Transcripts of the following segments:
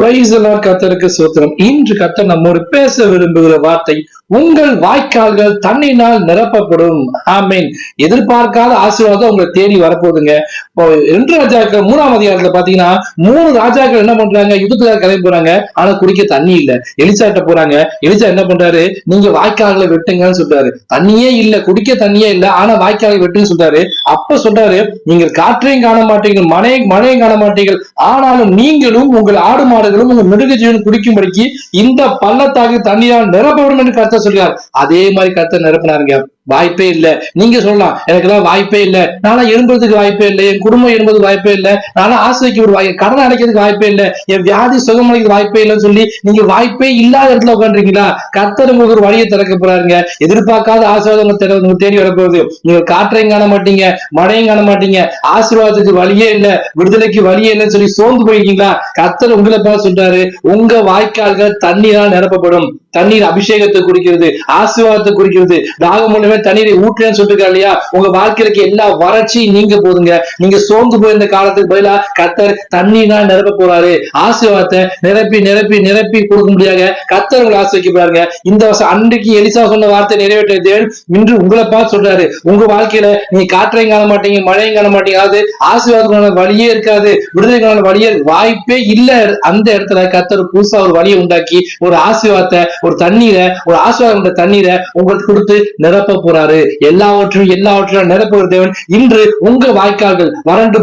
Praise the Lord. கர்த்தருக்கு ஸ்தோத்திரம். இன்று கர்த்தர் நம்மோடு பேச விரும்புகிற வார்த்தை, உங்கள் வாய்க்கால்கள் தண்ணீரினால் நிரப்பப்படும். ஆமென். எதிர்பார்க்காத ஆசீர்வாதம் உங்களை தேடி வரப்போகுதுங்க. இப்போ 2 ராஜாக்கள் 3ஆம் அதிகாரத்துல பாத்தீங்கன்னா 3 ராஜாக்கள் என்ன பண்றாங்க, யுத்தத்துக்காக கிளம்பி போறாங்க. ஆனா குடிக்க தண்ணி இல்ல. எலிசா கிட்ட போறாங்க. எலிசா என்ன பண்றாரு, நீங்க வாய்க்கால்களை வெட்டுங்கன்னு சொல்றாரு. தண்ணியே இல்ல, குடிக்க தண்ணியே இல்ல, ஆனா வாய்க்காலை வெட்டுன்னு சொல்றாரு. அப்ப சொல்றாரு, நீங்கள் காற்றையும் காண மாட்டீர்கள், மழையும் காண மாட்டீர்கள், ஆனாலும் நீங்களும் உங்கள் ஆடு மாடுகளும் உங்க மிருக ஜீவன் குடிக்கும்படிக்கு இந்த பள்ளத்தாக்கு தண்ணீரால் நிரப்பப்படும் என்று கர்த்தர் சொல்றார். அதே மாதிரி கர்த்தர் நிரப்பினாருங்க. வாய்ப்பே இல்ல. நீங்க சொல்லலாம், எனக்கு எல்லாம் வாய்ப்பே இல்ல, நானா எழும்புறதுக்கு வாய்ப்பே இல்லை, என் குடும்பம் எழும்புறதுக்கு வாய்ப்பே இல்லை, நானா ஆசைக்கு ஒரு கடன் அடைக்கிறதுக்கு வாய்ப்பே இல்லை, என் வியாதி சுகமடைக்கு வாய்ப்பே இல்லைன்னு சொல்லி நீங்க வாய்ப்பே இல்லாத இடத்துல உட்காந்துருக்கீங்களா? கர்த்தர் உங்களுக்கு ஒரு வழியை திறக்க போறாருங்க. எதிர்பார்க்காத ஆசீர்வாதம் தேடி வரப்போகுது. நீங்க காற்றையும் காண மாட்டீங்க, மழையும் காண மாட்டீங்க, ஆசீர்வாதத்துக்கு வழியே இல்ல, விடுதலைக்கு வழியே இல்லைன்னு சொல்லி சோர்ந்து போயிருக்கீங்களா? கர்த்தர் உங்களை பார்த்து சொல்றாரு, உங்க வாய்க்கால்கள் தண்ணீரால் நிரப்பப்படும். தண்ணீர் அபிஷேகத்தை குறிக்கிறது, ஆசீர்வாதத்தை குறிக்கிறது. தாகம் மூலமே தண்ணீரை ஊற்றுன்னு சொல்லிருக்கா இல்லையா? உங்க வாழ்க்கைக்கு எல்லா வறட்சியும் நீங்க போதுங்க. நீங்க சோர்ந்து போயிருந்த காலத்துக்கு பதிலா கர்த்தர் தண்ணீரால் நிரப்ப போறாரு. ஆசீர்வாதத்தை நிரப்பி நிரப்பி நிரப்பி கொடுக்க முடியாத கர்த்தர் உங்களை ஆசீர்வதிக்க போறாங்க. இந்த வருஷம் அன்றைக்கு எலிசா சொன்ன வார்த்தை நிறைவேற்ற தேவன் இன்று உங்களை பார்த்து சொல்றாரு, உங்க வாழ்க்கையில நீங்க காற்றையும் காண மாட்டீங்க, மழையும் காண மாட்டீங்க, அதாவது ஆசீர்வாதத்துக்கான வழியே இருக்காது, விடுதலைக்கான வழியே வாய்ப்பே இல்ல. அந்த இடத்துல கர்த்தர் புதுசா ஒரு வழியை உண்டாக்கி ஒரு ஆசீர்வாதத்தை, ஒரு தண்ணீரை, ஒரு ஆசீர்வாதம் தண்ணீரை உங்களுக்கு கொடுத்து நிரப்ப போறாரு. எல்லாவற்றையும் நிரப்புகிற தேவன் இன்று உங்க வாய்க்கால்கள் வறண்டு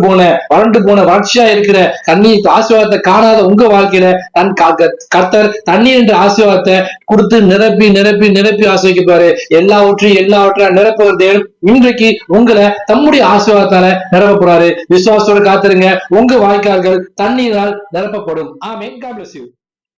போன வறட்சியா இருக்கிற தண்ணீர் ஆசீர்வாதத்தை காணாத உங்க வாழ்க்கையில கர்த்தர் தண்ணீர் என்ற ஆசீர்வாதத்தை கொடுத்து நிரப்பி நிரப்பி நிரப்பி ஆசீர்வதிப்பாரு. எல்லாவற்றையும் நிரப்புகிற தேவன் இன்றைக்கு உங்களை தம்முடைய ஆசீர்வாதத்தால நிரப்ப போறாரு. விசுவாசத்தோட காத்திருங்க. உங்க வாய்க்கால்கள் தண்ணீரால் நிரப்பப்படும். ஆமென். God bless you.